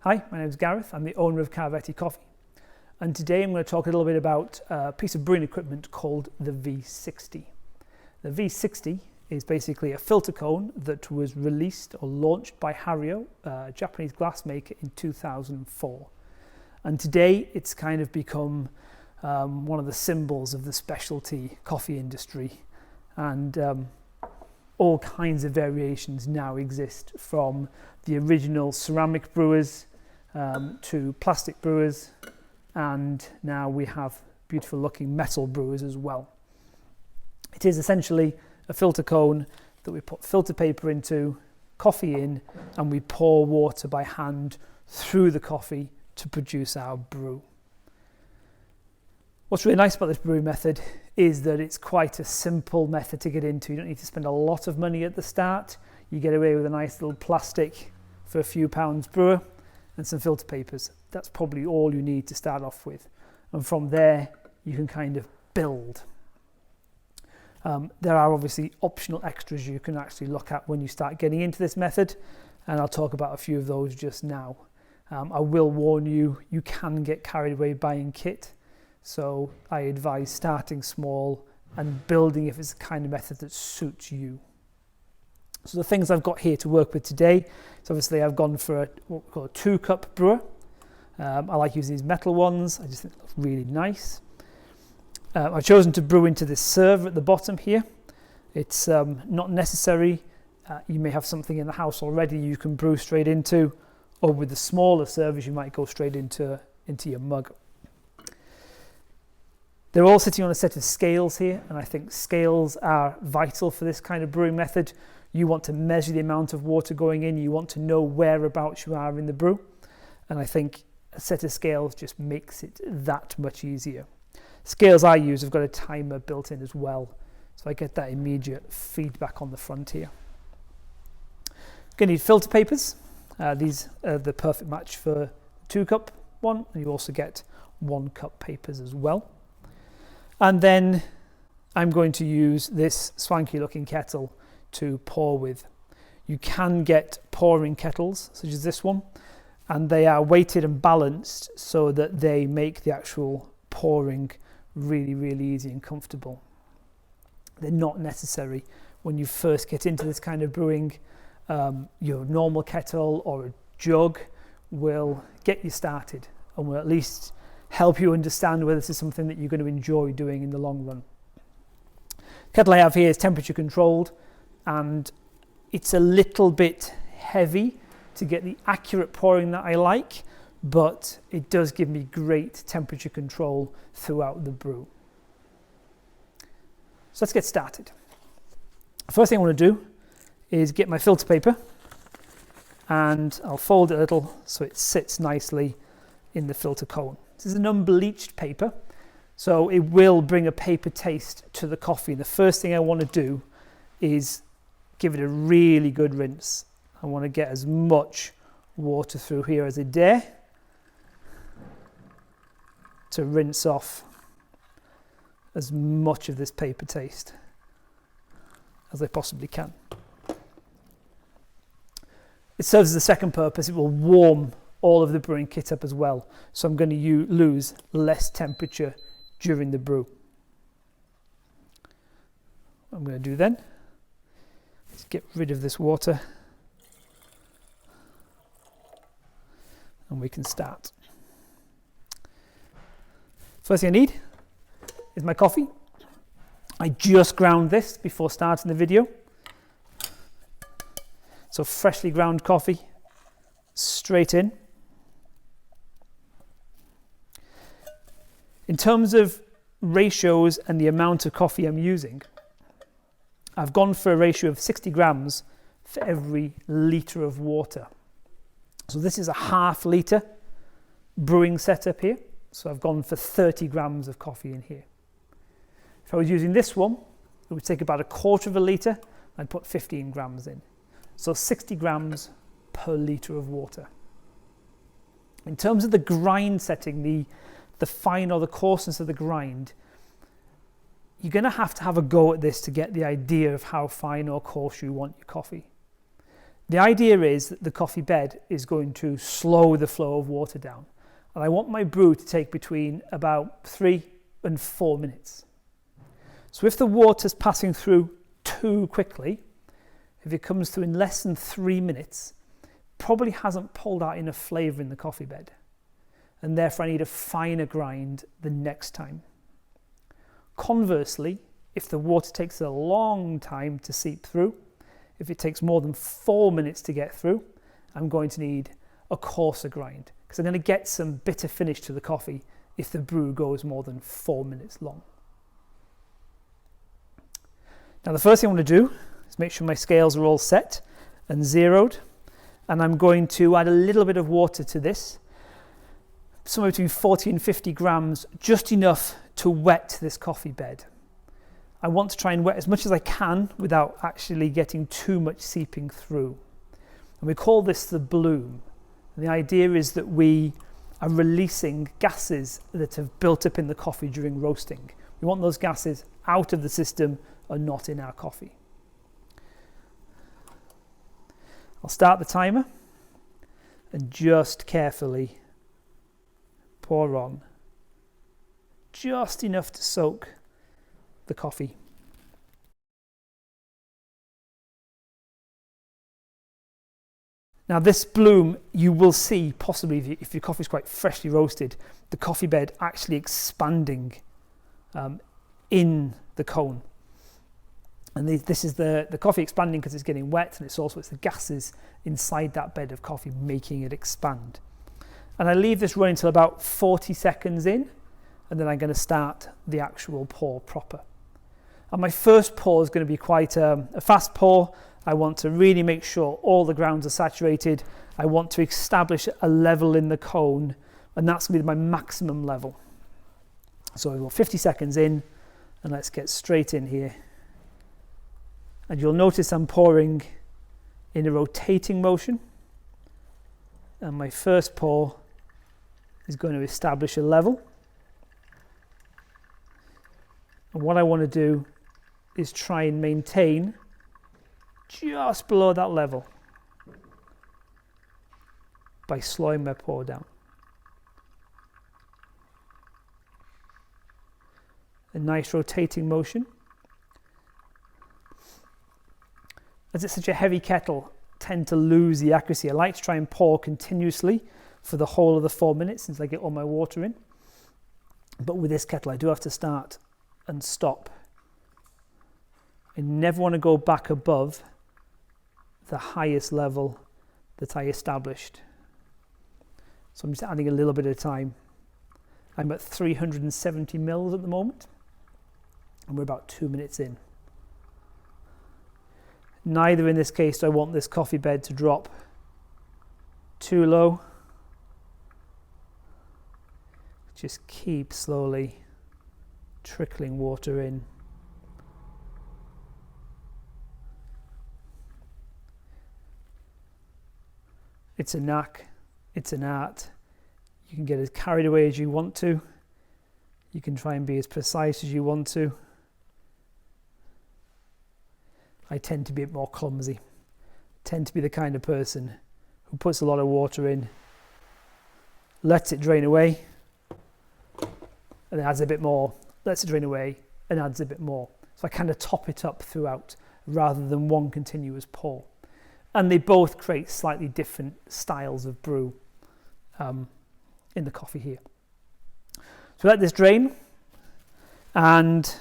Hi, my name is Gareth. I'm the owner of Carvetii Coffee, and today I'm going to talk a little bit about a piece of brewing equipment called the V60. The V60 is basically a filter cone that was released or launched by Hario, a Japanese glassmaker, in 2004. And today it's kind of become one of the symbols of the specialty coffee industry, and all kinds of variations now exist, from the original ceramic brewers to plastic brewers, and now we have beautiful looking metal brewers as well. It is essentially a filter cone that we put filter paper into, coffee in, and we pour water by hand through the coffee to produce our brew. What's really nice about this brewing method is that it's quite a simple method to get into. You don't need to spend a lot of money at the start. You get away with a nice little plastic for a few pounds brewer and some filter papers. That's probably all you need to start off with. And from there, you can kind of build. There are obviously optional extras you can actually look at when you start getting into this method, and I'll talk about a few of those just now. I will warn you, you can get carried away buying kit. So I advise starting small and building if it's the kind of method that suits you. So the things I've got here to work with today, so obviously I've gone for what we call a 2-cup brewer. I like using these metal ones. I just think they look really nice. I've chosen to brew into this serve at the bottom here. It's not necessary. You may have something in the house already you can brew straight into, or with the smaller servers you might go straight into your mug. They're all sitting on a set of scales here, and I think scales are vital for this kind of brewing method. You want to measure the amount of water going in, you want to know whereabouts you are in the brew, and I think a set of scales just makes it that much easier. Scales I use have got a timer built in as well, so I get that immediate feedback on the front here. Going to need filter papers. These are the perfect match for 2-cup one, and you also get 1-cup papers as well. And then I'm going to use this swanky looking kettle to pour with. You can get pouring kettles such as this one, and they are weighted and balanced so that they make the actual pouring really, really easy and comfortable. They're not necessary when you first get into this kind of brewing. Your normal kettle or a jug will get you started and will at least help you understand whether this is something that you're going to enjoy doing in the long run. The kettle I have here is temperature controlled, and it's a little bit heavy to get the accurate pouring that I like, but it does give me great temperature control throughout the brew. So let's get started. First thing I want to do is get my filter paper, and I'll fold it a little so it sits nicely in the filter cone. This is an unbleached paper, so it will bring a paper taste to the coffee. The first thing I want to do is give it a really good rinse. I want to get as much water through here as I dare to rinse off as much of this paper taste as I possibly can. It serves as a second purpose. It will warm all of the brewing kit up as well, so I'm going to lose less temperature during the brew. What I'm going to do then is get rid of this water, and we can start. First thing I need is my coffee. I just ground this before starting the video, so freshly ground coffee straight in. In terms of ratios and the amount of coffee I'm using, I've gone for a ratio of 60 grams for every litre of water. So this is a ½ litre brewing setup here. So I've gone for 30 grams of coffee in here. If I was using this one, it would take about 1/4 litre. I'd put 15 grams in. So 60 grams per litre of water. In terms of the grind setting, the fine or the coarseness of the grind, you're going to have a go at this to get the idea of how fine or coarse you want your coffee. The idea is that the coffee bed is going to slow the flow of water down. And I want my brew to take between about 3 and 4 minutes. So if the water's passing through too quickly, if it comes through in less than 3 minutes, probably hasn't pulled out enough flavour in the coffee bed. And therefore I need a finer grind the next time. Conversely, if the water takes a long time to seep through, if it takes more than 4 minutes to get through, I'm going to need a coarser grind because I'm going to get some bitter finish to the coffee if the brew goes more than 4 minutes long. Now the first thing I want to do is make sure my scales are all set and zeroed, and I'm going to add a little bit of water to this, somewhere between 40 and 50 grams, just enough to wet this coffee bed. I want to try and wet as much as I can without actually getting too much seeping through. And we call this the bloom. And the idea is that we are releasing gases that have built up in the coffee during roasting. We want those gases out of the system and not in our coffee. I'll start the timer and just carefully pour on just enough to soak the coffee. Now this bloom, you will see possibly if your coffee is quite freshly roasted, the coffee bed actually expanding in the cone. And this is the coffee expanding because it's getting wet, and it's the gases inside that bed of coffee making it expand. And I leave this running until about 40 seconds in, and then I'm going to start the actual pour proper. And my first pour is going to be quite a fast pour. I want to really make sure all the grounds are saturated. I want to establish a level in the cone, and that's going to be my maximum level. So we've got 50 seconds in, and let's get straight in here. And you'll notice I'm pouring in a rotating motion. And my first pour is going to establish a level. And what I want to do is try and maintain just below that level by slowing my pour down. A nice rotating motion. As it's such a heavy kettle, I tend to lose the accuracy. I like to try and pour continuously for the whole of the 4 minutes since I get all my water in. But with this kettle, I do have to start and stop. I never want to go back above the highest level that I established. So I'm just adding a little bit of time. I'm at 370 mils at the moment, and we're about 2 minutes in. Neither in this case do I want this coffee bed to drop too low. Just keep slowly trickling water in. It's a knack, it's an art. You can get as carried away as you want to. You can try and be as precise as you want to. I tend to be a bit more clumsy. I tend to be the kind of person who puts a lot of water in, lets it drain away, and then adds a bit more, lets it drain away, and adds a bit more. So I kind of top it up throughout rather than one continuous pour. And they both create slightly different styles of brew in the coffee here. So let this drain, and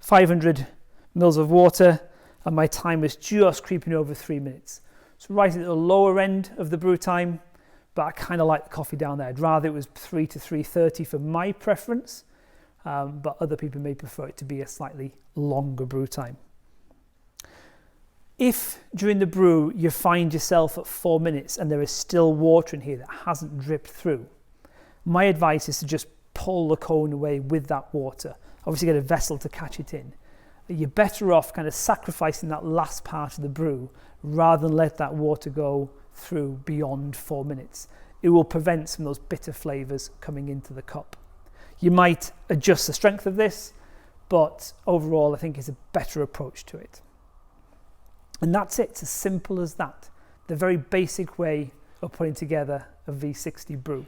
500 mils of water, and my time is just creeping over 3 minutes. So right at the lower end of the brew time, but I kind of like the coffee down there. I'd rather it was 3 to 3:30 for my preference, but other people may prefer it to be a slightly longer brew time. If during the brew you find yourself at 4 minutes and there is still water in here that hasn't dripped through, my advice is to just pull the cone away with that water. Obviously get a vessel to catch it in. You're better off kind of sacrificing that last part of the brew rather than let that water go through beyond 4 minutes. It will prevent some of those bitter flavours coming into the cup. You might adjust the strength of this, but overall I think it's a better approach to it. And that's it, it's as simple as that. the very basic way of putting together a V60 brew.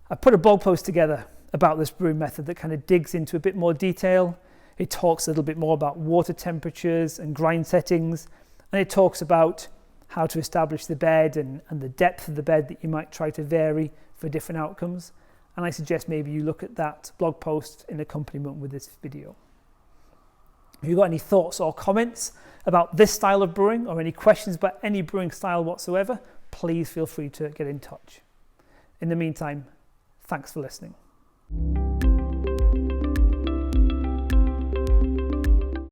I put a blog post together about this brewing method that kind of digs into a bit more detail. It talks a little bit more about water temperatures and grind settings, and it talks about how to establish the bed and the depth of the bed that you might try to vary for different outcomes. And I suggest maybe you look at that blog post in accompaniment with this video. If you've got any thoughts or comments about this style of brewing or any questions about any brewing style whatsoever, please feel free to get in touch. In the meantime, thanks for listening.